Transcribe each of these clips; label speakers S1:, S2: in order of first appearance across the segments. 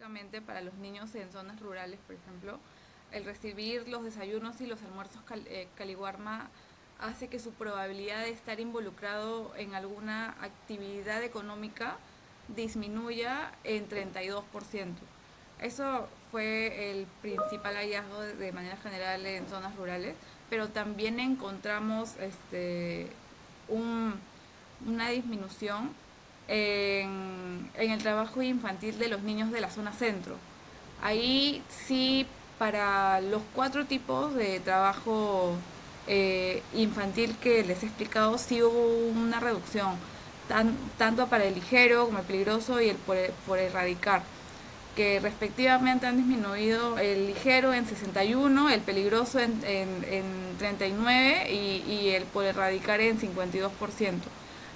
S1: específicamente para los niños en zonas rurales, por ejemplo, el recibir los desayunos y los almuerzos Caliwarma hace que su probabilidad de estar involucrado en alguna actividad económica disminuya en 32%. Eso fue el principal hallazgo de manera general en zonas rurales, pero también encontramos un, una disminución en el trabajo infantil de los niños de la zona centro. Ahí sí, para los 4 tipos de trabajo infantil que les he explicado, sí hubo una reducción, tanto para el ligero como el peligroso y el por erradicar, que respectivamente han disminuido el ligero en 61, el peligroso en 39 y el por erradicar en 52%.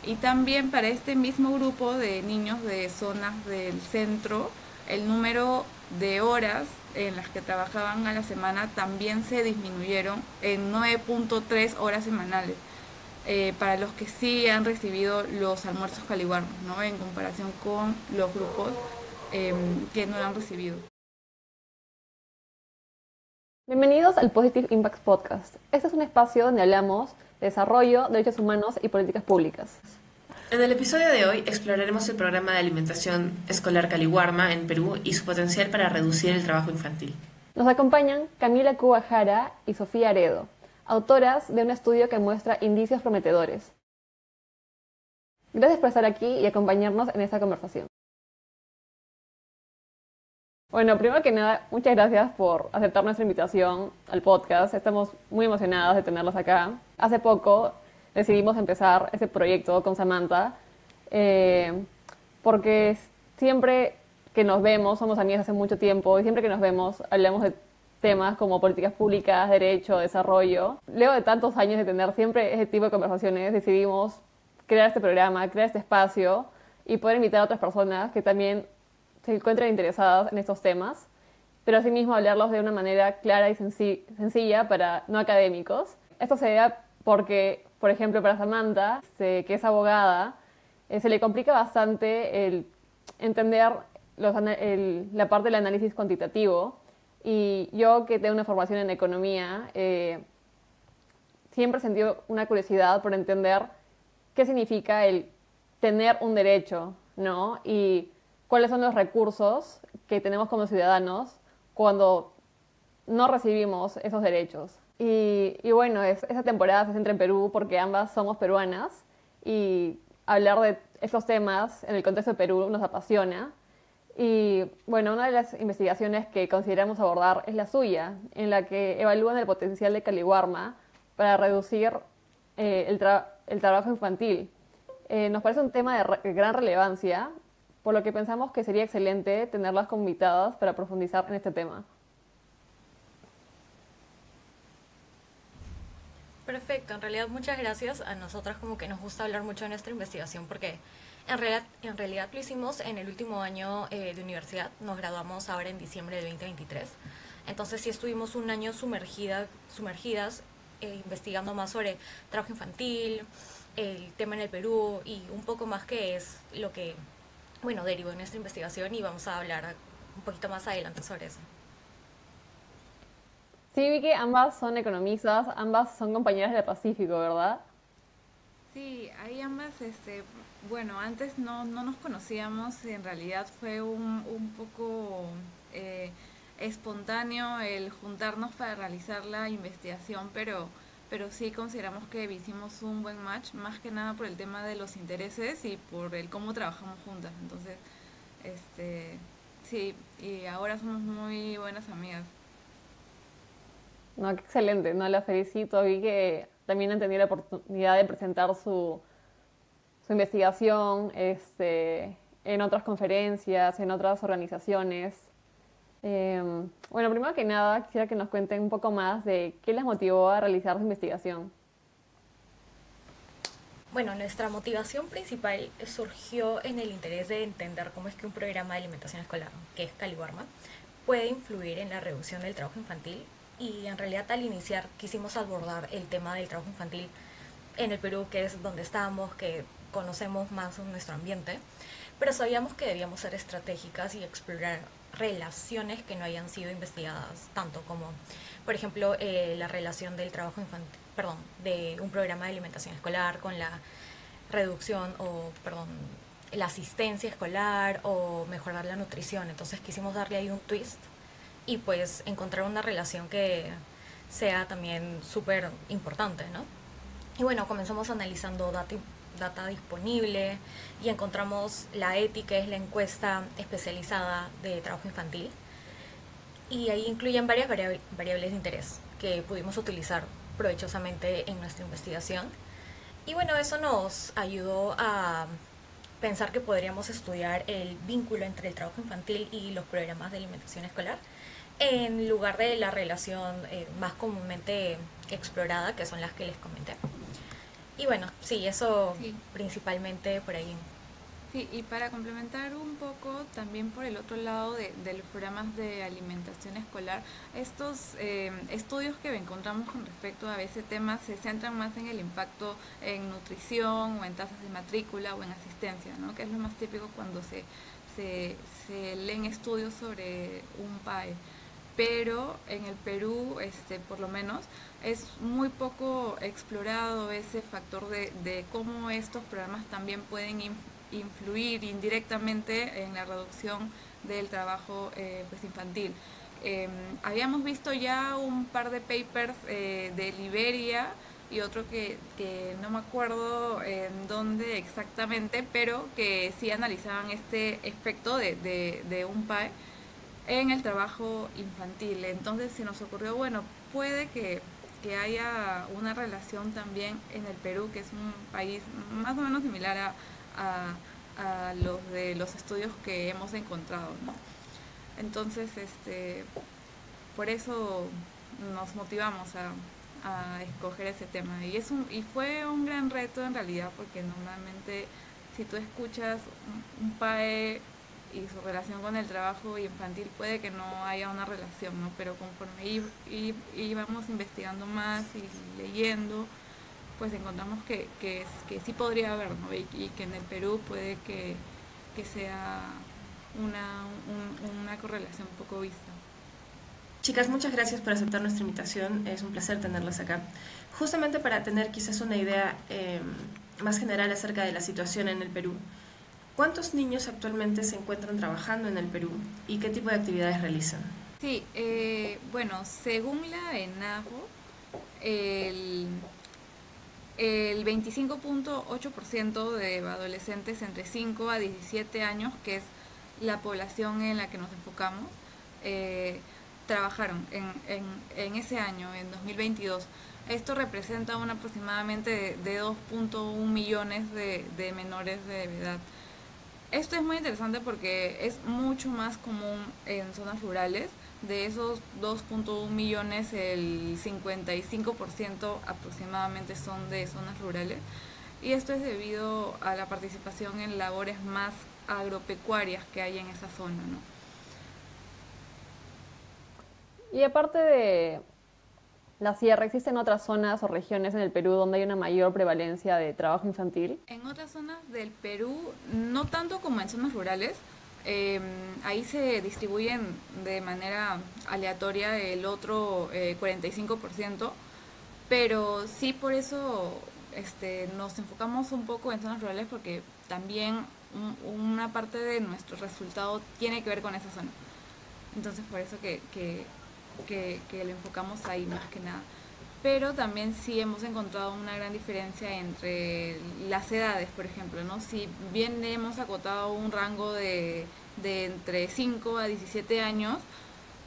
S1: Y también para este mismo grupo de niños de zonas del centro, el número de horas en las que trabajaban a la semana también se disminuyeron en 9.3 horas semanales, para los que sí han recibido los almuerzos caliwarmos, ¿no? En comparación con los grupos que no lo han recibido.
S2: Bienvenidos al Positive Impacts Podcast. Este es un espacio donde hablamos de desarrollo, derechos humanos y políticas públicas.
S3: En el episodio de hoy exploraremos el programa de alimentación escolar Caliwarma en Perú y su potencial para reducir el trabajo infantil.
S2: Nos acompañan Camila Cuba Jara y Sofía Aredo, autoras de un estudio que muestra indicios prometedores. Gracias por estar aquí y acompañarnos en esta conversación. Bueno, primero que nada, muchas gracias por aceptar nuestra invitación al podcast. Estamos muy emocionadas de tenerlos acá. Hace poco decidimos empezar este proyecto con Samantha porque siempre que nos vemos, somos amigas hace mucho tiempo, y siempre que nos vemos hablamos de temas como políticas públicas, derecho, desarrollo. Luego de tantos años de tener siempre ese tipo de conversaciones, decidimos crear este programa, crear este espacio y poder invitar a otras personas que también se encuentran interesadas en estos temas, pero asimismo hablarlos de una manera clara y sencilla para no académicos. Esto se debe porque, por ejemplo, para Samantha, que es abogada, se le complica bastante el entender la parte del análisis cuantitativo, y yo, que tengo una formación en economía, siempre he sentido una curiosidad por entender qué significa el tener un derecho, ¿no? Y cuáles son los recursos que tenemos como ciudadanos cuando no recibimos esos derechos. Y bueno, esa temporada se centra en Perú porque ambas somos peruanas y hablar de estos temas en el contexto de Perú nos apasiona. Y bueno, una de las investigaciones que consideramos abordar es la suya, en la que evalúan el potencial de Caliwarma para reducir el trabajo infantil. Nos parece un tema de gran relevancia, por lo que pensamos que sería excelente tenerlas como invitadas para profundizar en este tema.
S4: Perfecto, en realidad muchas gracias. A nosotras como que nos gusta hablar mucho de nuestra investigación porque en realidad lo hicimos en el último año de universidad. Nos graduamos ahora en diciembre del 2023. Entonces sí estuvimos un año sumergidas investigando más sobre trabajo infantil, el tema en el Perú y un poco más, que es lo que derivó en nuestra investigación, y vamos a hablar un poquito más adelante sobre eso.
S2: Sí, vi que ambas son economistas, ambas son compañeras del Pacífico, ¿verdad?
S1: Sí, ahí ambas, bueno, antes no nos conocíamos, en realidad fue un poco espontáneo el juntarnos para realizar la investigación, pero sí consideramos que hicimos un buen match, más que nada por el tema de los intereses y por el cómo trabajamos juntas. Entonces, sí, y ahora somos muy buenas amigas.
S2: No, qué excelente, no, la felicito. Vi que también han tenido la oportunidad de presentar su investigación en otras conferencias, en otras organizaciones. Bueno, primero que nada, quisiera que nos cuenten un poco más de qué les motivó a realizar su investigación.
S4: Bueno, nuestra motivación principal surgió en el interés de entender cómo es que un programa de alimentación escolar, que es Caliwarma, puede influir en la reducción del trabajo infantil. Y en realidad, al iniciar, quisimos abordar el tema del trabajo infantil en el Perú, que es donde estamos, que conocemos más nuestro ambiente, pero sabíamos que debíamos ser estratégicas y explorar relaciones que no hayan sido investigadas tanto como, por ejemplo, la relación del trabajo infantil, perdón, de un programa de alimentación escolar con la reducción o, perdón, la asistencia escolar o mejorar la nutrición. Entonces quisimos darle ahí un twist y pues encontrar una relación que sea también súper importante, ¿no? Y bueno, comenzamos analizando data disponible y encontramos la ETI, que es la encuesta especializada de trabajo infantil, y ahí incluyen varias variables de interés que pudimos utilizar provechosamente en nuestra investigación. Y bueno, eso nos ayudó a pensar que podríamos estudiar el vínculo entre el trabajo infantil y los programas de alimentación escolar, en lugar de la relación más comúnmente explorada, que son las que les comenté. Y bueno, sí, eso
S1: Sí.
S4: principalmente por ahí.
S1: Sí, y para complementar un poco también por el otro lado de los programas de alimentación escolar, estos estudios que encontramos con respecto a ese tema se centran más en el impacto en nutrición o en tasas de matrícula o en asistencia, ¿no? Que es lo más típico cuando se leen estudios sobre un PAE. Pero en el Perú, por lo menos, es muy poco explorado ese factor de cómo estos programas también pueden influir indirectamente en la reducción del trabajo pues infantil. Habíamos visto ya un par de papers de Liberia y otro que no me acuerdo en dónde exactamente, pero que sí analizaban este efecto de un PAE en el trabajo infantil. Entonces se nos ocurrió, bueno, puede que haya una relación también en el Perú, que es un país más o menos similar a los de los estudios que hemos encontrado, ¿no? Entonces, por eso nos motivamos a escoger ese tema. Y fue un gran reto en realidad, porque normalmente si tú escuchas un PAE y su relación con el trabajo infantil, puede que no haya una relación, ¿no? Pero conforme íbamos investigando más y leyendo, pues encontramos que sí podría haber, ¿no? Y que en el Perú puede que sea una correlación un poco vista.
S3: Chicas, muchas gracias por aceptar nuestra invitación. Es un placer tenerlas acá. Justamente para tener quizás una idea más general acerca de la situación en el Perú. ¿Cuántos niños actualmente se encuentran trabajando en el Perú y qué tipo de actividades realizan?
S1: Sí, bueno, según la ENAJO, el, el 25.8% de adolescentes entre 5 a 17 años, que es la población en la que nos enfocamos, trabajaron en ese año, en 2022. Esto representa un aproximadamente de 2.1 millones de menores de edad. Esto es muy interesante porque es mucho más común en zonas rurales. De esos 2.1 millones, el 55% aproximadamente son de zonas rurales. Y esto es debido a la participación en labores más agropecuarias que hay en esa zona, ¿no?
S2: Y aparte de la sierra, ¿existen otras zonas o regiones en el Perú donde hay una mayor prevalencia de trabajo infantil?
S1: En otras zonas del Perú, no tanto como en zonas rurales, ahí se distribuyen de manera aleatoria el otro 45%, pero sí por eso nos enfocamos un poco en zonas rurales porque también una parte de nuestro resultado tiene que ver con esa zona. Entonces por eso que lo enfocamos ahí más que nada. Pero también sí hemos encontrado una gran diferencia entre las edades, por ejemplo, ¿no? Si bien hemos acotado un rango de entre 5 a 17 años,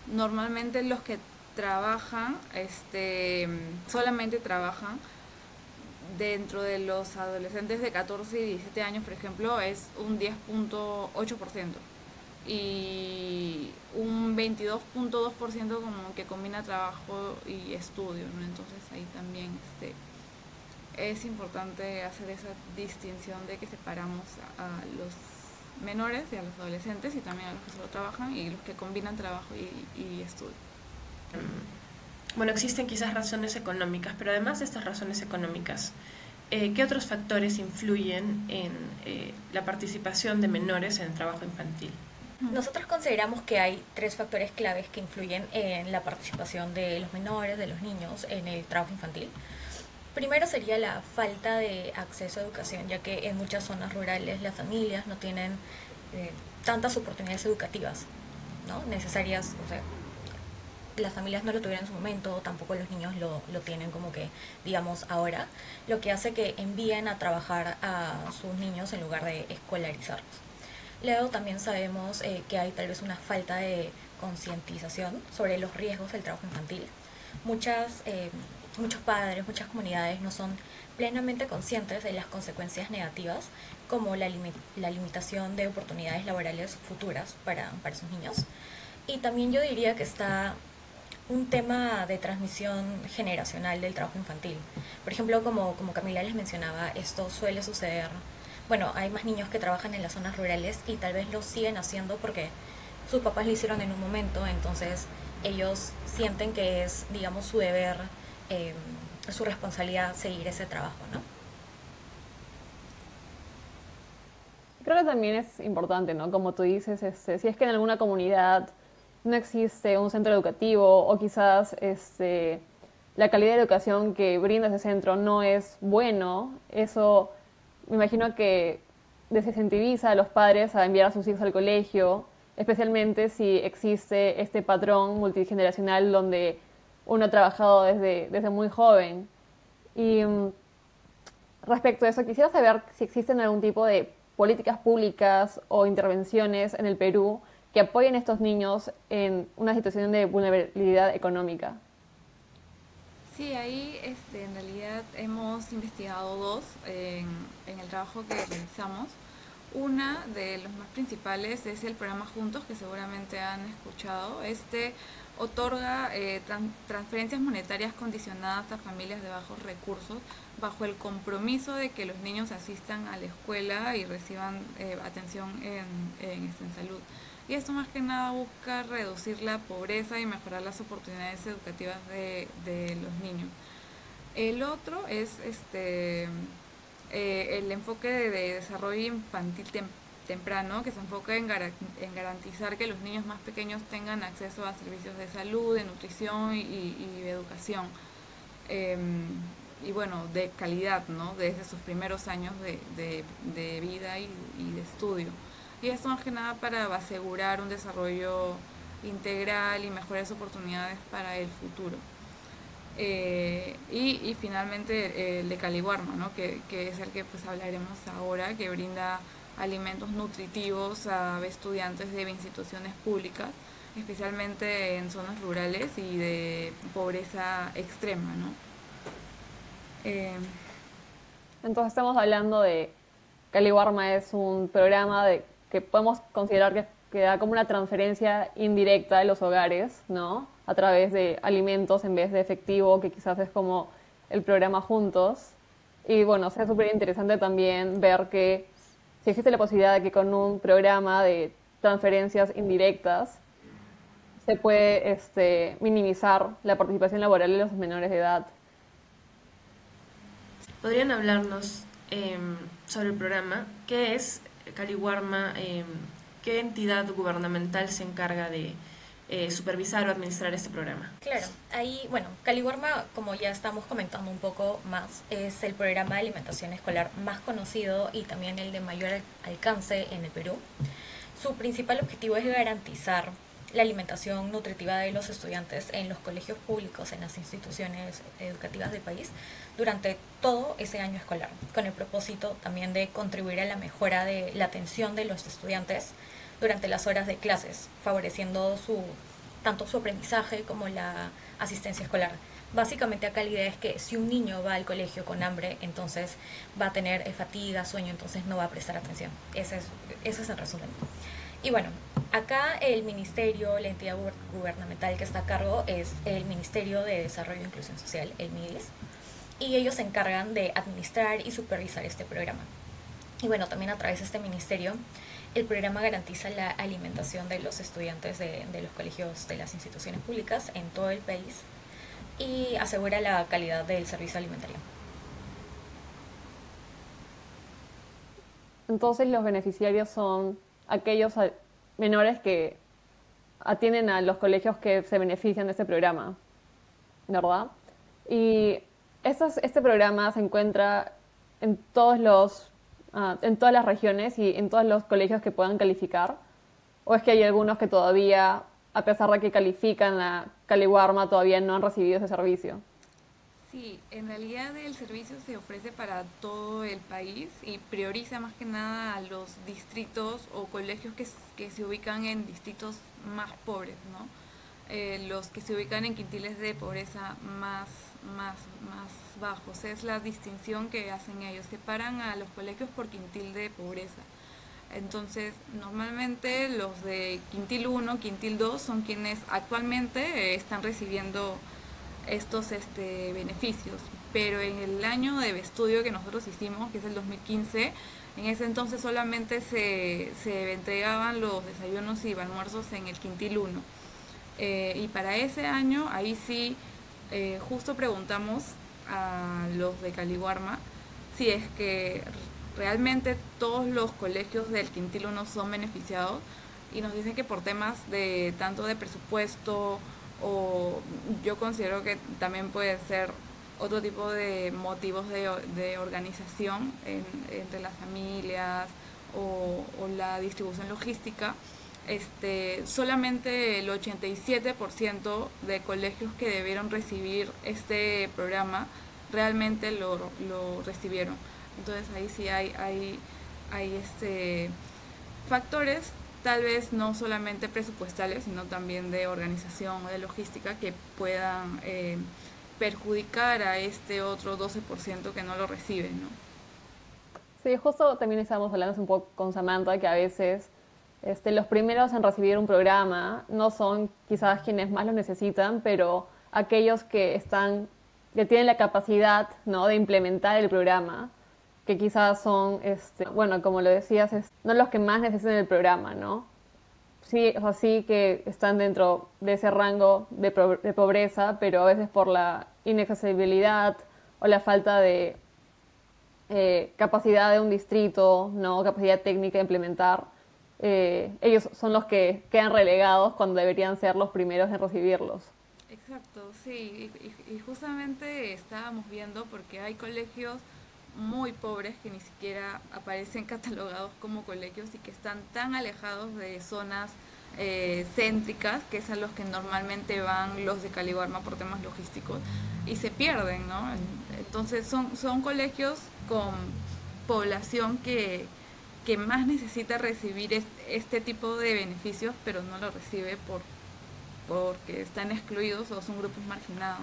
S1: normalmente los que trabajan, solamente trabajan dentro de los adolescentes de 14 y 17 años, por ejemplo, es un 10.8% y un 22.2% como que combina trabajo y estudio, ¿no? Entonces ahí también es importante hacer esa distinción de que separamos a los menores y a los adolescentes y también a los que solo trabajan y los que combinan trabajo y estudio.
S3: Bueno, existen quizás razones económicas, pero además de estas razones económicas, ¿qué otros factores influyen en la participación de menores en el trabajo infantil?
S4: Nosotros consideramos que hay 3 factores claves que influyen en la participación de los menores, de los niños, en el trabajo infantil. Primero sería la falta de acceso a educación, ya que en muchas zonas rurales las familias no tienen tantas oportunidades educativas, ¿no? Necesarias, o sea, las familias no lo tuvieron en su momento, tampoco los niños lo tienen como que, digamos, ahora, lo que hace que envíen a trabajar a sus niños en lugar de escolarizarlos. Luego también sabemos que hay tal vez una falta de concientización sobre los riesgos del trabajo infantil. Muchos padres, muchas comunidades no son plenamente conscientes de las consecuencias negativas, como la limitación de oportunidades laborales futuras para sus niños. Y también yo diría que está un tema de transmisión generacional del trabajo infantil. Por ejemplo, como Camila les mencionaba, esto suele suceder. Bueno, hay más niños que trabajan en las zonas rurales y tal vez lo siguen haciendo porque sus papás lo hicieron en un momento, entonces ellos sienten que es, digamos, su deber, su responsabilidad seguir ese trabajo, ¿no?
S2: Creo que también es importante, ¿no? Como tú dices, si es que en alguna comunidad no existe un centro educativo o quizás la calidad de educación que brinda ese centro no es bueno, eso me imagino que desincentiviza a los padres a enviar a sus hijos al colegio, especialmente si existe este patrón multigeneracional donde uno ha trabajado desde muy joven. Y respecto a eso, quisiera saber si existen algún tipo de políticas públicas o intervenciones en el Perú que apoyen a estos niños en una situación de vulnerabilidad económica.
S1: Sí, ahí en realidad hemos investigado 2 en el trabajo que realizamos. Una de los más principales es el programa Juntos, que seguramente han escuchado. Otorga transferencias monetarias condicionadas a familias de bajos recursos bajo el compromiso de que los niños asistan a la escuela y reciban atención en salud. Y esto más que nada busca reducir la pobreza y mejorar las oportunidades educativas de los niños. El otro es el enfoque de desarrollo infantil temprano, que se enfoca en garantizar que los niños más pequeños tengan acceso a servicios de salud, de nutrición y de educación. Y bueno, de calidad, ¿no? Desde sus primeros años de vida y de estudio. Y esto más que nada para asegurar un desarrollo integral y mejores oportunidades para el futuro. Y finalmente el de Caliwarma, ¿no? que es el que pues hablaremos ahora, que brinda alimentos nutritivos a estudiantes de instituciones públicas, especialmente en zonas rurales y de pobreza extrema, ¿no?
S2: Entonces estamos hablando de Caliwarma es un programa que podemos considerar que da como una transferencia indirecta de los hogares, ¿no? A través de alimentos en vez de efectivo, que quizás es como el programa Juntos. Y bueno, es súper interesante también ver que si existe la posibilidad de que con un programa de transferencias indirectas se puede minimizar la participación laboral de los menores de edad.
S3: ¿Podrían hablarnos sobre el programa? ¿Qué es Caliwarma? ¿Qué entidad gubernamental se encarga de supervisar o administrar este programa?
S4: Claro, ahí, bueno, Caliwarma, como ya estamos comentando un poco más, es el programa de alimentación escolar más conocido y también el de mayor alcance en el Perú. Su principal objetivo es garantizar la alimentación nutritiva de los estudiantes en los colegios públicos, en las instituciones educativas del país, durante todo ese año escolar, con el propósito también de contribuir a la mejora de la atención de los estudiantes durante las horas de clases, favoreciendo tanto su aprendizaje como la asistencia escolar. Básicamente acá la idea es que si un niño va al colegio con hambre, entonces va a tener fatiga, sueño, entonces no va a prestar atención. Ese es el resumen. Y bueno, acá el ministerio, la entidad gubernamental que está a cargo es el Ministerio de Desarrollo e Inclusión Social, el MIDES, y ellos se encargan de administrar y supervisar este programa. Y bueno, también a través de este ministerio, el programa garantiza la alimentación de los estudiantes de los colegios de las instituciones públicas en todo el país y asegura la calidad del servicio alimentario.
S2: Entonces los beneficiarios son aquellos menores que atienden a los colegios que se benefician de este programa, ¿verdad? Y este programa se encuentra en en todas las regiones y en todos los colegios que puedan calificar. ¿O es que hay algunos que todavía, a pesar de que califican a Caliwarma, todavía no han recibido ese servicio?
S1: Sí, en realidad el servicio se ofrece para todo el país y prioriza más que nada a los distritos o colegios que se ubican en distritos más pobres, ¿no? Los que se ubican en quintiles de pobreza más bajos. Es la distinción que hacen ellos. Separan a los colegios por quintil de pobreza. Entonces, normalmente los de quintil 1, quintil 2 son quienes actualmente están recibiendo estos beneficios. Pero en el año de estudio que nosotros hicimos, que es el 2015, en ese entonces solamente se entregaban los desayunos y almuerzos en el quintil 1. Y para ese año, ahí sí, justo preguntamos a los de Caliwarma si es que realmente todos los colegios del quintil 1 son beneficiados, y nos dicen que por temas de tanto de presupuesto, o yo considero que también puede ser otro tipo de motivos de organización entre las familias, o la distribución logística, solamente el 87% de colegios que debieron recibir este programa realmente lo recibieron. Entonces ahí sí hay factores, tal vez no solamente presupuestales, sino también de organización o de logística, que puedan perjudicar a este otro 12% que no lo recibe, ¿no?
S2: Sí, justo también estábamos hablando un poco con Samantha que a veces los primeros en recibir un programa no son quizás quienes más lo necesitan, pero aquellos que tienen la capacidad, ¿no?, de implementar el programa, que quizás son, bueno, como lo decías, no los que más necesitan el programa, ¿no? Sí, o sea, sí que están dentro de ese rango de pobreza, pero a veces por la inaccesibilidad o la falta de capacidad de un distrito, ¿no?, capacidad técnica de implementar, ellos son los que quedan relegados cuando deberían ser los primeros en recibirlos.
S1: Exacto, sí, y justamente estábamos viendo, porque hay colegios muy pobres que ni siquiera aparecen catalogados como colegios y que están tan alejados de zonas céntricas, que es a los que normalmente van los de Caliwarma por temas logísticos, y se pierden, ¿no? Entonces son colegios con población que más necesita recibir este tipo de beneficios, pero no lo recibe porque están excluidos o son grupos marginados.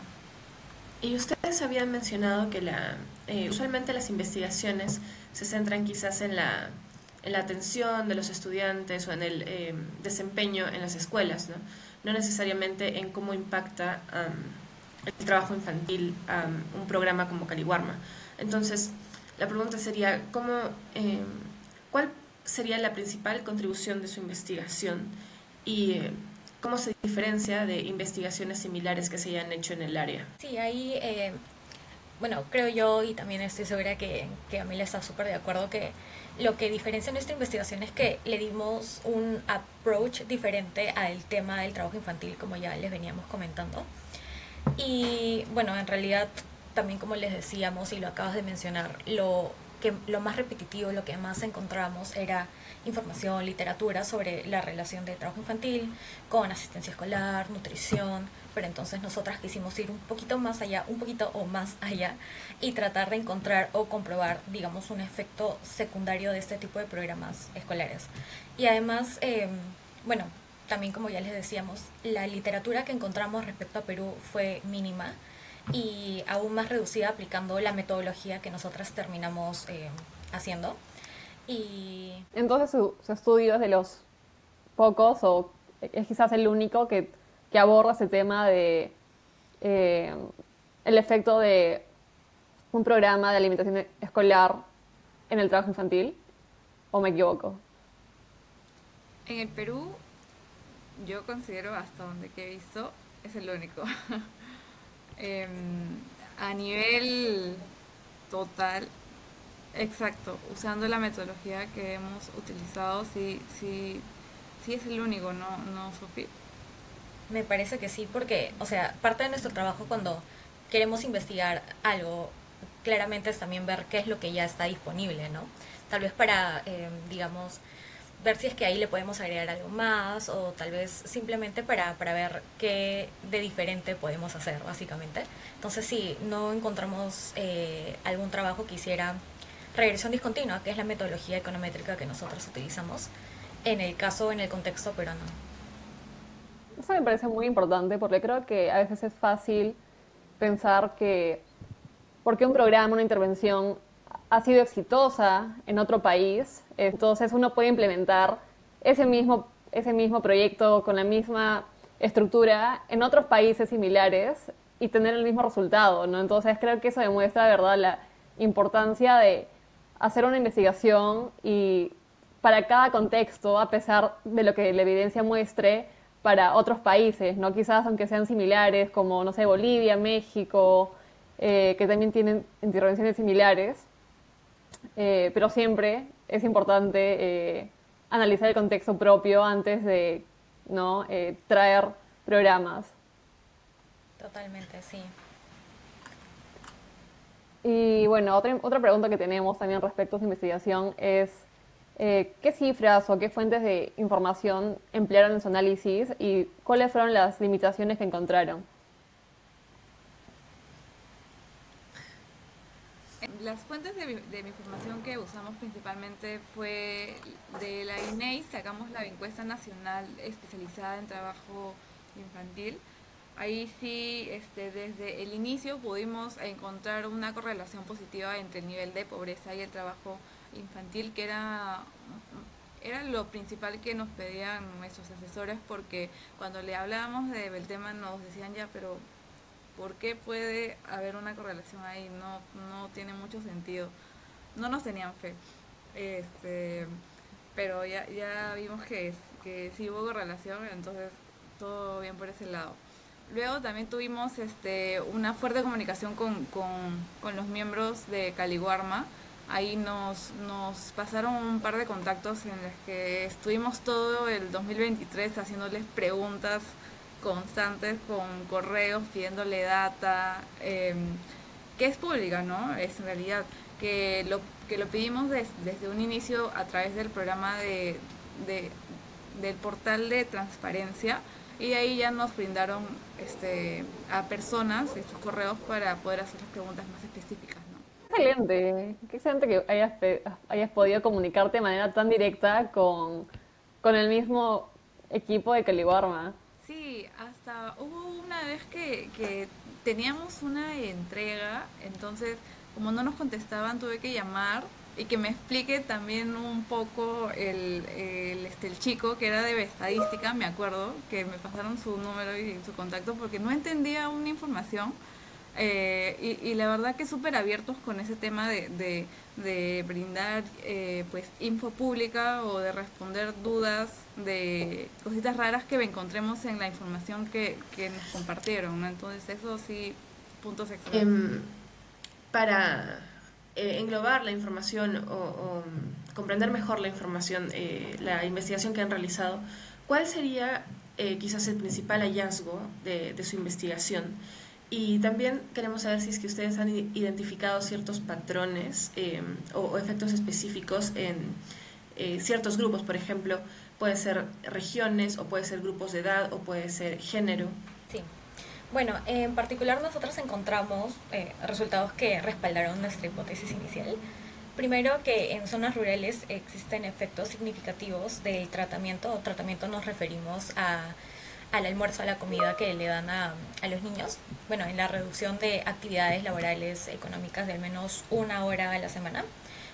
S3: Y ustedes habían mencionado que usualmente las investigaciones se centran quizás en la atención de los estudiantes o en el desempeño en las escuelas, ¿no? No necesariamente en cómo impacta el trabajo infantil un programa como Caliwarma. Entonces, la pregunta sería, ¿cuál sería la principal contribución de su investigación y cómo se diferencia de investigaciones similares que se hayan hecho en el área?
S4: Sí, ahí, bueno, creo yo, y también estoy segura que Amelia está súper de acuerdo, que lo que diferencia nuestra investigación es que le dimos un approach diferente al tema del trabajo infantil, como ya les veníamos comentando. Y bueno, en realidad, también como les decíamos y lo acabas de mencionar, lo más repetitivo, lo que más encontramos era información, literatura sobre la relación de trabajo infantil con asistencia escolar, nutrición, pero entonces nosotras quisimos ir un poquito más allá, un poquito o más allá, y tratar de encontrar o comprobar, digamos, un efecto secundario de este tipo de programas escolares. Y además, bueno, también como ya les decíamos, la literatura que encontramos respecto a Perú fue mínima y aún más reducida aplicando la metodología que nosotras terminamos haciendo. Y
S2: entonces su estudio es de los pocos, o es quizás el único que aborda ese tema de el efecto de un programa de alimentación escolar en el trabajo infantil, ¿o me equivoco?
S1: En el Perú, yo considero, hasta donde que he visto, es el único. A nivel total, Exacto, usando la metodología que hemos utilizado, sí, sí, sí es el único, ¿no, Sofi?
S4: Me parece que sí, porque, o sea, parte de nuestro trabajo cuando queremos investigar algo, claramente es también ver qué es lo que ya está disponible, ¿no? Tal vez para, digamos, ver si es que ahí le podemos agregar algo más o tal vez simplemente para ver qué de diferente podemos hacer, básicamente. Entonces, si no encontramos algún trabajo que hiciera regresión discontinua, que es la metodología econométrica que nosotros utilizamos, en el caso, en el contexto peruano.
S2: Eso me parece muy importante porque creo que a veces es fácil pensar que porque un programa, una intervención ha sido exitosa en otro país, entonces uno puede implementar ese mismo proyecto con la misma estructura en otros países similares y tener el mismo resultado, ¿no? Entonces creo que eso demuestra, de verdad, la importancia de hacer una investigación y para cada contexto, a pesar de lo que la evidencia muestre, para otros países, ¿no? Quizás aunque sean similares, como, no sé, Bolivia, México, que también tienen intervenciones similares, pero siempre es importante analizar el contexto propio antes de, ¿no? Traer programas.
S4: Totalmente, sí.
S2: Y bueno, otra pregunta que tenemos también respecto a su investigación es ¿qué cifras o qué fuentes de información emplearon en su análisis y cuáles fueron las limitaciones que encontraron?
S1: Las fuentes de mi información que usamos principalmente fue de la INEI, sacamos la encuesta nacional especializada en trabajo infantil. Ahí sí, desde el inicio pudimos encontrar una correlación positiva entre el nivel de pobreza y el trabajo infantil, que era lo principal que nos pedían nuestros asesores, porque cuando le hablábamos del tema nos decían ya, pero ¿por qué puede haber una correlación ahí? No tiene mucho sentido. No nos tenían fe. Este, pero ya vimos que sí hubo correlación, entonces todo bien por ese lado. Luego también tuvimos una fuerte comunicación con los miembros de Caliguarma. Ahí nos pasaron un par de contactos en los que estuvimos todo el 2023 haciéndoles preguntas constantes con correos pidiéndole data, que es pública, ¿no? Es en realidad que lo pedimos desde un inicio a través del programa de- del portal de transparencia, y de ahí ya nos brindaron a personas estos correos para poder hacer las preguntas más específicas, ¿no?
S2: Qué excelente que hayas podido comunicarte de manera tan directa con el mismo equipo de Caliwarma.
S1: Sí, hasta hubo una vez que teníamos una entrega, entonces como no nos contestaban tuve que llamar y que me explique también un poco el chico que era de estadística, me acuerdo, que me pasaron su número y su contacto porque no entendía una información, y la verdad que súper abiertos con ese tema de brindar pues info pública o de responder dudas de cositas raras que encontremos en la información que nos compartieron, ¿no? Entonces eso sí, puntos extra.
S3: Para englobar la información o comprender mejor la información, la investigación que han realizado, ¿cuál sería quizás el principal hallazgo de su investigación? Y también queremos saber si es que ustedes han identificado ciertos patrones o efectos específicos en ciertos grupos, por ejemplo, puede ser regiones o puede ser grupos de edad o puede ser género.
S4: Sí. Bueno, en particular nosotros encontramos resultados que respaldaron nuestra hipótesis inicial. Primero, que en zonas rurales existen efectos significativos del tratamiento. Tratamiento nos referimos al almuerzo, a la comida que le dan a los niños. Bueno, en la reducción de actividades laborales económicas de al menos una hora a la semana.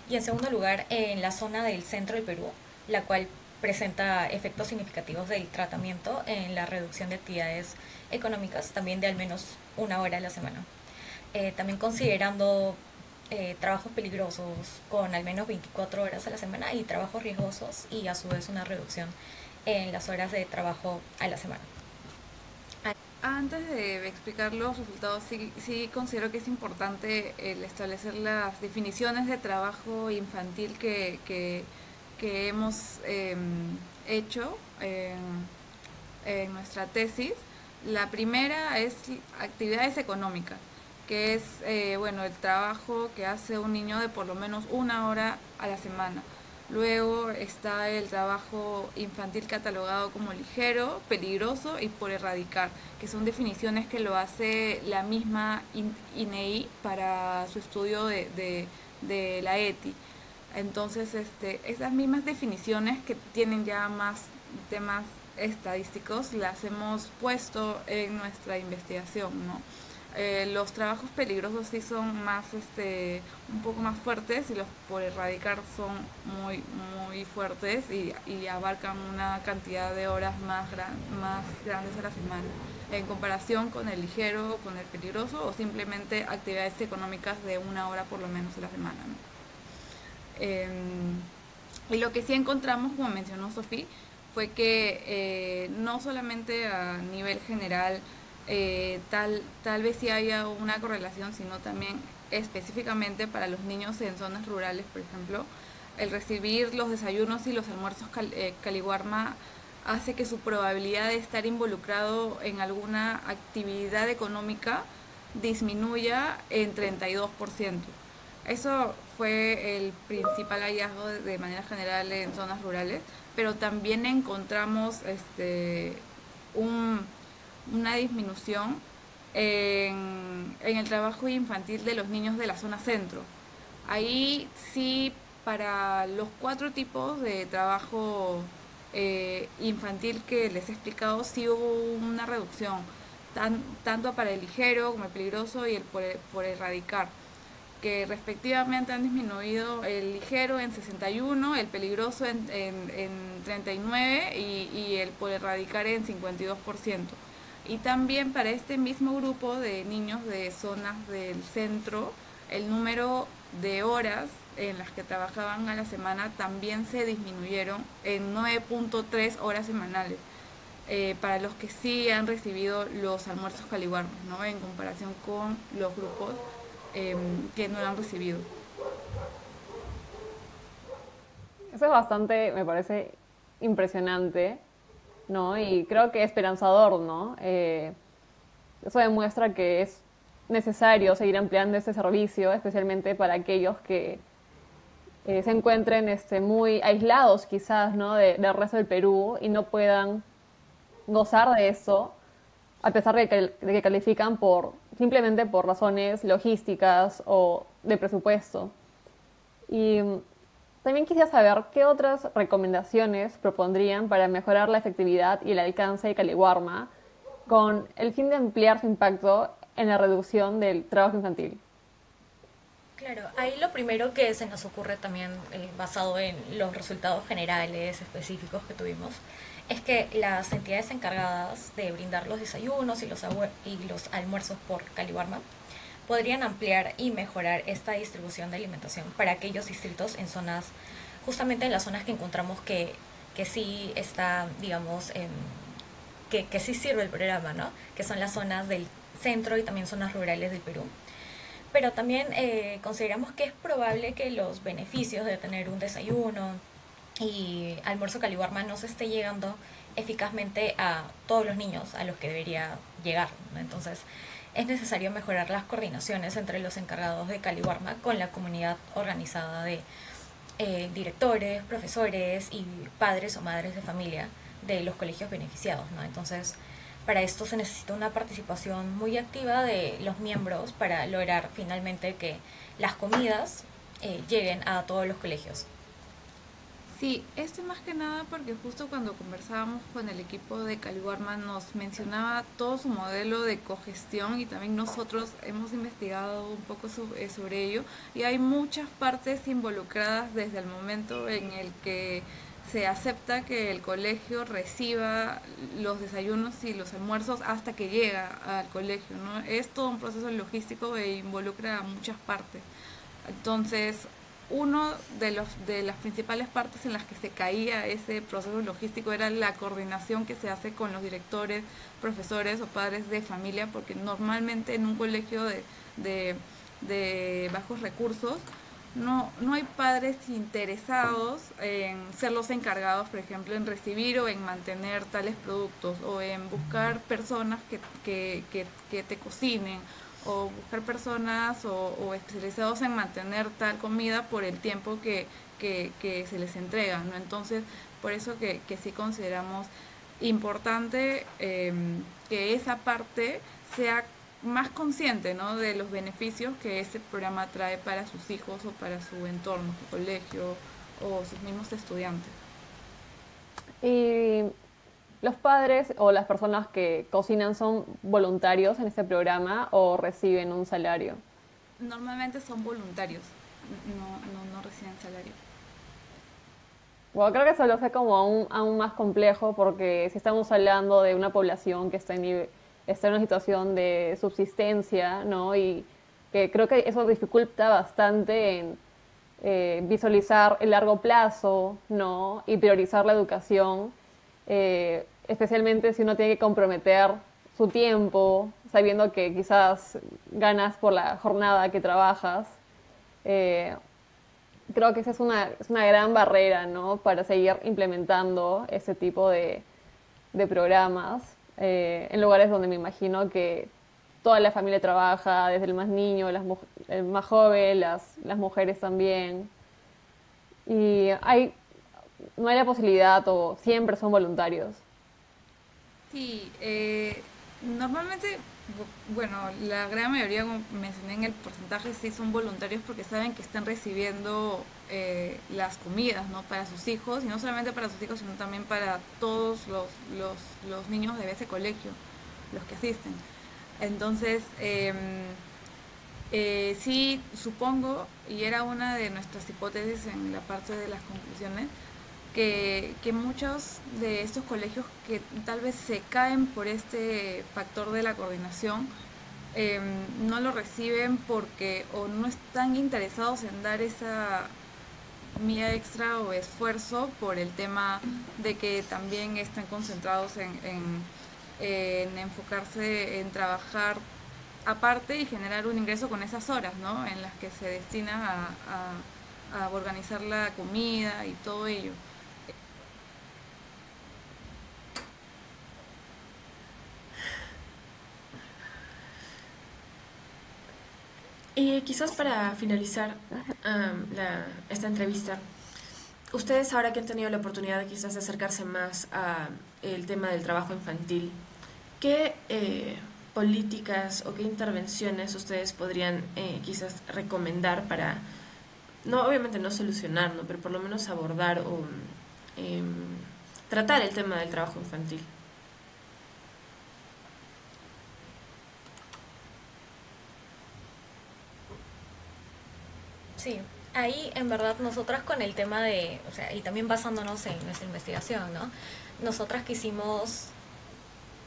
S4: Y en segundo lugar, en la zona del centro del Perú, la cual presenta efectos significativos del tratamiento en la reducción de actividades económicas, también de al menos una hora a la semana. También considerando trabajos peligrosos con al menos 24 horas a la semana y trabajos riesgosos y a su vez una reducción en las horas de trabajo a la semana.
S1: Antes de explicar los resultados, sí considero que es importante el establecer las definiciones de trabajo infantil que hemos hecho en nuestra tesis. La primera es actividades económicas, que es bueno, el trabajo que hace un niño de por lo menos 1 hora a la semana. Luego está el trabajo infantil catalogado como ligero, peligroso y por erradicar, que son definiciones que lo hace la misma INEI para su estudio de la ETI. Entonces, esas mismas definiciones que tienen ya más temas estadísticos las hemos puesto en nuestra investigación, ¿no? Los trabajos peligrosos sí son más, un poco más fuertes, y los por erradicar son muy fuertes y abarcan una cantidad de horas más grandes a la semana, en comparación con el ligero, con el peligroso o simplemente actividades económicas de 1 hora por lo menos a la semana, ¿no? Y lo que sí encontramos, como mencionó Sofía, fue que no solamente a nivel general tal vez sí haya una correlación, sino también específicamente para los niños en zonas rurales, por ejemplo, el recibir los desayunos y los almuerzos Caliwarma hace que su probabilidad de estar involucrado en alguna actividad económica disminuya en 32%. Eso fue el principal hallazgo de manera general en zonas rurales, pero también encontramos un, una disminución en el trabajo infantil de los niños de la zona centro. Ahí sí, para los 4 tipos de trabajo infantil que les he explicado, sí hubo una reducción, tanto para el ligero como el peligroso y el por erradicar, que respectivamente han disminuido el ligero en 61, el peligroso en 39 y el por erradicar en 52%. Y también para este mismo grupo de niños de zonas del centro, el número de horas en las que trabajaban a la semana también se disminuyeron en 9.3 horas semanales, para los que sí han recibido los almuerzos Caliwarma, ¿no? En comparación con los grupos que no lo han recibido.
S2: Eso es bastante, me parece impresionante, ¿no? Y creo que esperanzador, ¿no? Eso demuestra que es necesario seguir ampliando este servicio, especialmente para aquellos que se encuentren muy aislados quizás, ¿no? Del resto del Perú y no puedan gozar de eso, a pesar de que califican simplemente por razones logísticas o de presupuesto. Y también quisiera saber qué otras recomendaciones propondrían para mejorar la efectividad y el alcance de Caliwarma con el fin de ampliar su impacto en la reducción del trabajo infantil.
S4: Claro, ahí lo primero que se nos ocurre también, basado en los resultados generales específicos que tuvimos, es que las entidades encargadas de brindar los desayunos y los almuerzos por Caliwarma podrían ampliar y mejorar esta distribución de alimentación para aquellos distritos en zonas, justamente en las zonas que encontramos que sí está, digamos, que sí sirve el programa, ¿no? Que son las zonas del centro y también zonas rurales del Perú. Pero también consideramos que es probable que los beneficios de tener un desayuno y almuerzo Caliwarma no se esté llegando eficazmente a todos los niños a los que debería llegar, ¿no? Entonces es necesario mejorar las coordinaciones entre los encargados de Caliwarma con la comunidad organizada de directores, profesores y padres o madres de familia de los colegios beneficiados, ¿no? Entonces, para esto se necesita una participación muy activa de los miembros para lograr finalmente que las comidas lleguen a todos los colegios.
S1: Sí, esto más que nada porque justo cuando conversábamos con el equipo de Caliwarma nos mencionaba todo su modelo de cogestión, y también nosotros hemos investigado un poco sobre ello, y hay muchas partes involucradas desde el momento en el que se acepta que el colegio reciba los desayunos y los almuerzos hasta que llega al colegio, ¿no? Es todo un proceso logístico e involucra a muchas partes. Entonces, uno de las principales partes en las que se caía ese proceso logístico era la coordinación que se hace con los directores, profesores o padres de familia, porque normalmente en un colegio de bajos recursos no hay padres interesados en ser los encargados, por ejemplo, en recibir o en mantener tales productos, o en buscar personas que te cocinen, o buscar personas o especializados en mantener tal comida por el tiempo que se les entrega, ¿no? Entonces, por eso que sí consideramos importante que esa parte sea más consciente, ¿no?, de los beneficios que ese programa trae para sus hijos o para su entorno, su colegio o sus mismos estudiantes.
S2: Y los padres o las personas que cocinan son voluntarios en este programa o reciben un salario.
S1: Normalmente son voluntarios, no reciben salario.
S2: Bueno, creo que eso lo hace como aún más complejo porque si estamos hablando de una población que está en una situación de subsistencia, ¿no? Y que creo que eso dificulta bastante en visualizar el largo plazo, ¿no? Y priorizar la educación, especialmente si uno tiene que comprometer su tiempo, sabiendo que quizás ganas por la jornada que trabajas. Creo que esa es una gran barrera, ¿no?, para seguir implementando ese tipo de programas en lugares donde me imagino que toda la familia trabaja, desde el más niño, el más joven, las mujeres también. Y no hay la posibilidad o siempre son voluntarios.
S1: Sí, normalmente, bueno, la gran mayoría, como mencioné en el porcentaje, sí son voluntarios porque saben que están recibiendo las comidas, ¿no?, para sus hijos, y no solamente para sus hijos, sino también para todos los niños de ese colegio, los que asisten. Entonces, sí, supongo, y era una de nuestras hipótesis en la parte de las conclusiones, que muchos de estos colegios que tal vez se caen por este factor de la coordinación, no lo reciben porque o no están interesados en dar esa milla extra o esfuerzo por el tema de que también están concentrados en enfocarse en trabajar aparte y generar un ingreso con esas horas, ¿no?, en las que se destina a organizar la comida y todo ello.
S3: Y quizás para finalizar esta entrevista, ustedes ahora que han tenido la oportunidad de quizás de acercarse más a el tema del trabajo infantil, ¿qué políticas o qué intervenciones ustedes podrían quizás recomendar para, no obviamente no solucionar, ¿no?, pero por lo menos abordar o tratar el tema del trabajo infantil?
S4: Sí, ahí en verdad nosotras con el tema de, o sea, y también basándonos en nuestra investigación, ¿no? Nosotras quisimos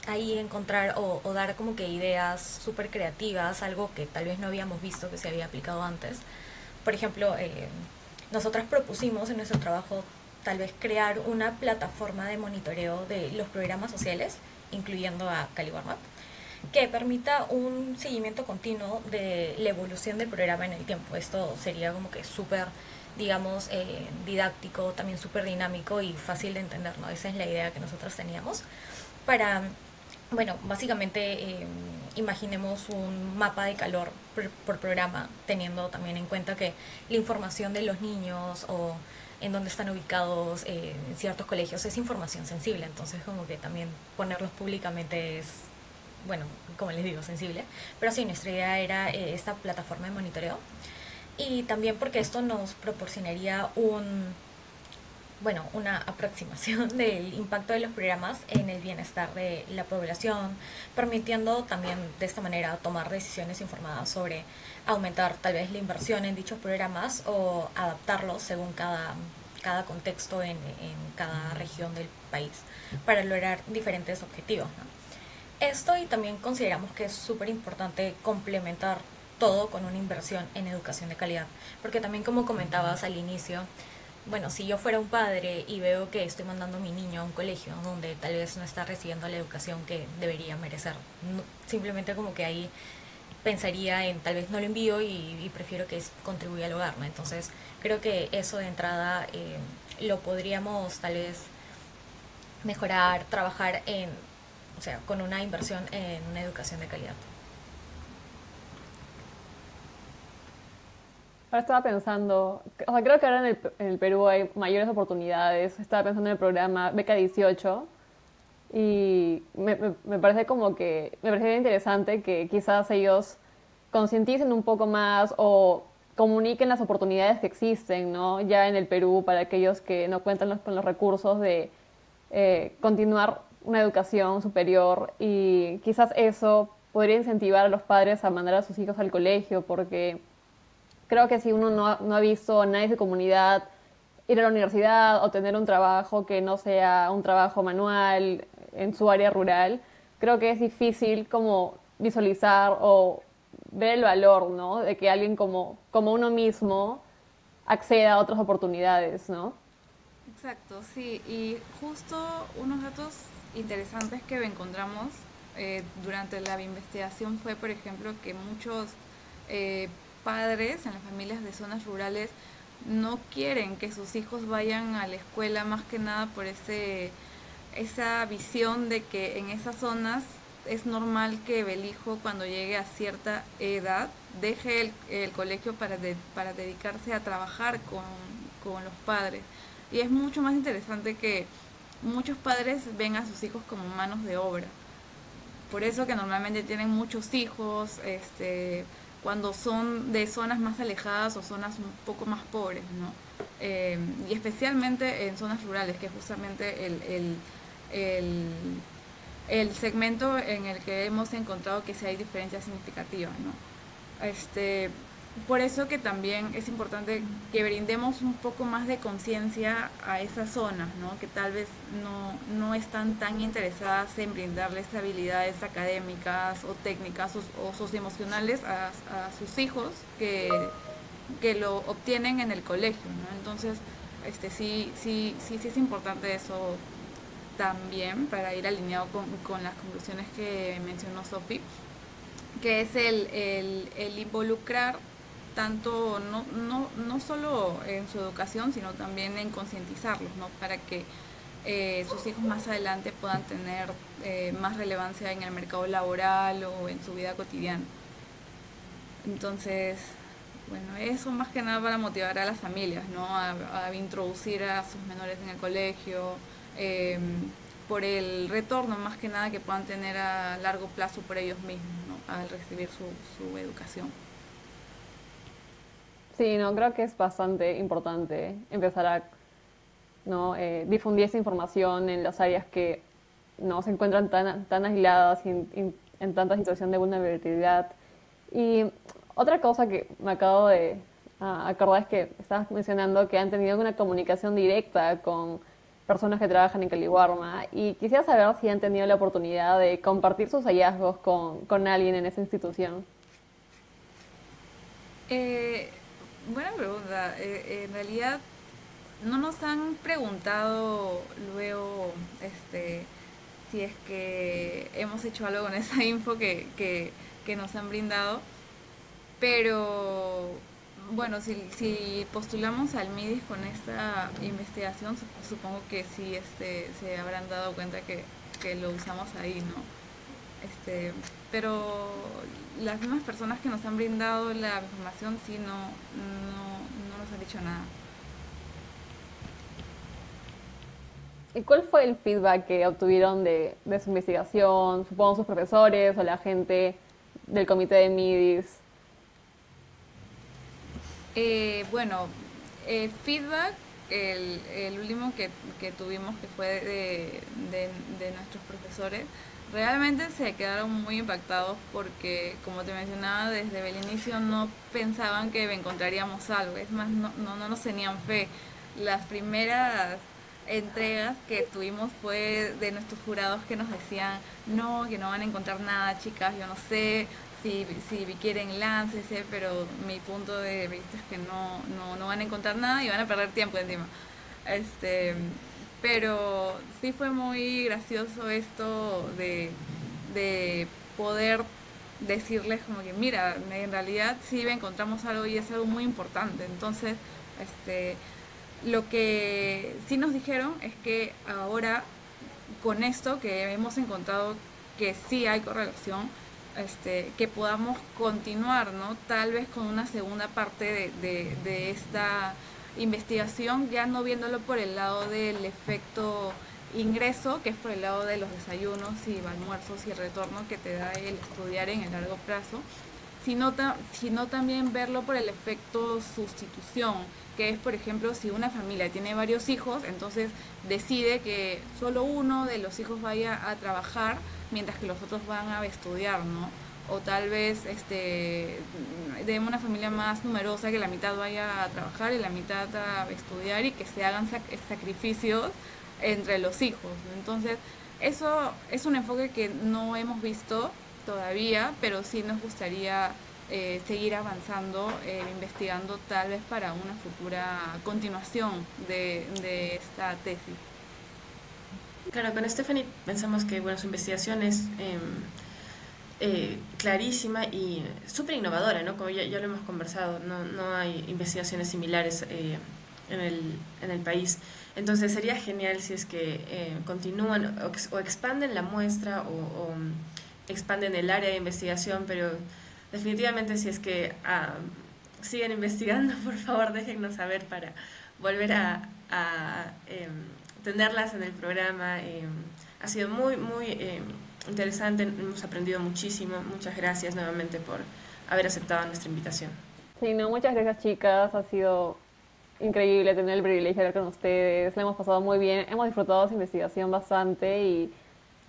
S4: ahí encontrar o dar como que ideas súper creativas, algo que tal vez no habíamos visto que se había aplicado antes. Por ejemplo, nosotras propusimos en nuestro trabajo tal vez crear una plataforma de monitoreo de los programas sociales, incluyendo a Cali Warm Up, que permita un seguimiento continuo de la evolución del programa en el tiempo. Esto sería como que súper, digamos, didáctico, también súper dinámico y fácil de entender, ¿no? Esa es la idea que nosotros teníamos para, bueno, básicamente imaginemos un mapa de calor por programa, teniendo también en cuenta que la información de los niños o en dónde están ubicados en ciertos colegios es información sensible, entonces como que también ponerlos públicamente es, bueno, como les digo, sensible. Pero sí, nuestra idea era esta plataforma de monitoreo, y también porque esto nos proporcionaría una aproximación del impacto de los programas en el bienestar de la población, permitiendo también de esta manera tomar decisiones informadas sobre aumentar tal vez la inversión en dichos programas o adaptarlos según cada contexto en cada región del país para lograr diferentes objetivos, ¿no? Esto, y también consideramos que es súper importante complementar todo con una inversión en educación de calidad. Porque también como comentabas al inicio, bueno, si yo fuera un padre y veo que estoy mandando a mi niño a un colegio donde tal vez no está recibiendo la educación que debería merecer, simplemente como que ahí pensaría en tal vez no lo envío y prefiero que contribuya al hogar, ¿no? Entonces creo que eso de entrada lo podríamos tal vez mejorar, trabajar en, o sea, con una inversión en una educación de calidad.
S2: Ahora estaba pensando, o sea, creo que ahora en el Perú hay mayores oportunidades. Estaba pensando en el programa Beca 18 y me parece como que, me parece interesante que quizás ellos concienticen un poco más o comuniquen las oportunidades que existen, ¿no? Ya en el Perú para aquellos que no cuentan con los recursos de continuar una educación superior y quizás eso podría incentivar a los padres a mandar a sus hijos al colegio porque creo que si uno no ha visto a nadie de su comunidad ir a la universidad o tener un trabajo que no sea un trabajo manual en su área rural, creo que es difícil como visualizar o ver el valor, ¿no? De que alguien como uno mismo acceda a otras oportunidades, ¿no?
S1: Exacto, sí, y justo unos datos interesantes que encontramos durante la investigación fue, por ejemplo, que muchos padres en las familias de zonas rurales no quieren que sus hijos vayan a la escuela más que nada por esa visión de que en esas zonas es normal que el hijo cuando llegue a cierta edad deje el colegio para dedicarse a trabajar con los padres. Y es mucho más interesante que muchos padres ven a sus hijos como manos de obra. Por eso que normalmente tienen muchos hijos, cuando son de zonas más alejadas o zonas un poco más pobres, ¿no? Y especialmente en zonas rurales, que es justamente el, el segmento en el que hemos encontrado que sí hay diferencias significativas, ¿no? Por eso que también es importante que brindemos un poco más de conciencia a esas zonas, ¿no? Que tal vez no están tan interesadas en brindarles habilidades académicas o técnicas o socioemocionales a sus hijos que lo obtienen en el colegio, ¿no? Entonces, sí es importante eso también para ir alineado con las conclusiones que mencionó Sophie, que es el involucrar tanto no solo en su educación, sino también en concientizarlos, ¿no? Para que sus hijos más adelante puedan tener más relevancia en el mercado laboral o en su vida cotidiana. Entonces, bueno, eso más que nada para motivar a las familias, ¿no? A introducir a sus menores en el colegio, eh, por el retorno más que nada que puedan tener a largo plazo por ellos mismos, ¿no? Al recibir su educación.
S2: Sí, no, creo que es bastante importante empezar a, ¿no? Difundir esa información en las áreas que no se encuentran tan aisladas y en tanta situación de vulnerabilidad. Y otra cosa que me acabo de acordar es que estabas mencionando que han tenido una comunicación directa con personas que trabajan en Caliwarma y quisiera saber si han tenido la oportunidad de compartir sus hallazgos con alguien en esa institución.
S1: Eh, Buena pregunta. En realidad no nos han preguntado luego si es que hemos hecho algo con esa info que nos han brindado, pero bueno, si postulamos al MIDIS con esta investigación, supongo que sí se habrán dado cuenta que lo usamos ahí, ¿no? Pero las mismas personas que nos han brindado la información sí no nos han dicho nada.
S2: ¿Y cuál fue el feedback que obtuvieron de su investigación? Supongo sus profesores o la gente del comité de MIDIS.
S1: Bueno, feedback, el último que tuvimos que fue de nuestros profesores, realmente se quedaron muy impactados porque, como te mencionaba, desde el inicio no pensaban que encontraríamos algo, es más, no nos tenían fe. Las primeras entregas que tuvimos fue de nuestros jurados que nos decían, no, que no van a encontrar nada, chicas, yo no sé, si quieren láncese, pero mi punto de vista es que no van a encontrar nada y van a perder tiempo encima. Este, pero sí fue muy gracioso esto de poder decirles como que mira, en realidad sí encontramos algo y es algo muy importante. Entonces, este, lo que sí nos dijeron es que ahora con esto que hemos encontrado que sí hay correlación, que podamos continuar, ¿no? Tal vez con una segunda parte de esta investigación, ya no viéndolo por el lado del efecto ingreso, que es por el lado de los desayunos y almuerzos y el retorno que te da el estudiar en el largo plazo, sino también verlo por el efecto sustitución, que es, por ejemplo, si una familia tiene varios hijos, entonces decide que solo uno de los hijos vaya a trabajar mientras que los otros van a estudiar, ¿no? O tal vez de una familia más numerosa, que la mitad vaya a trabajar y la mitad a estudiar, y que se hagan sacrificios entre los hijos. Entonces, eso es un enfoque que no hemos visto todavía, pero sí nos gustaría seguir avanzando, investigando tal vez para una futura continuación de esta tesis.
S3: Claro, con Stephanie pensamos que bueno, su investigación es clarísima y súper innovadora, ¿no? Como ya lo hemos conversado, no hay investigaciones similares en el país. Entonces sería genial si es que continúan o expanden la muestra o expanden el área de investigación, pero definitivamente si es que siguen investigando, por favor déjennos saber para volver a tenerlas en el programa. Ha sido muy interesante, hemos aprendido muchísimo. Muchas gracias nuevamente por haber aceptado nuestra invitación.
S2: Sí, no, muchas gracias chicas, ha sido increíble tener el privilegio de hablar con ustedes, la hemos pasado muy bien, hemos disfrutado de su investigación bastante y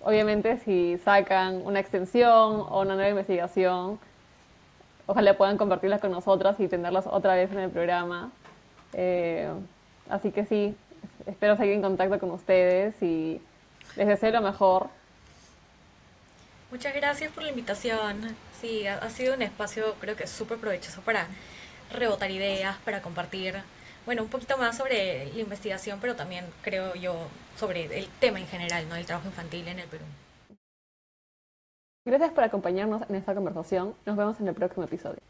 S2: obviamente si sacan una extensión o una nueva investigación, ojalá puedan compartirlas con nosotras y tenerlas otra vez en el programa. Así que sí, espero seguir en contacto con ustedes y les deseo lo mejor.
S4: Muchas gracias por la invitación. Sí, ha sido un espacio creo que súper provechoso para rebotar ideas, para compartir, bueno, un poquito más sobre la investigación, pero también creo yo sobre el tema en general, ¿no? El trabajo infantil en el Perú.
S2: Gracias por acompañarnos en esta conversación. Nos vemos en el próximo episodio.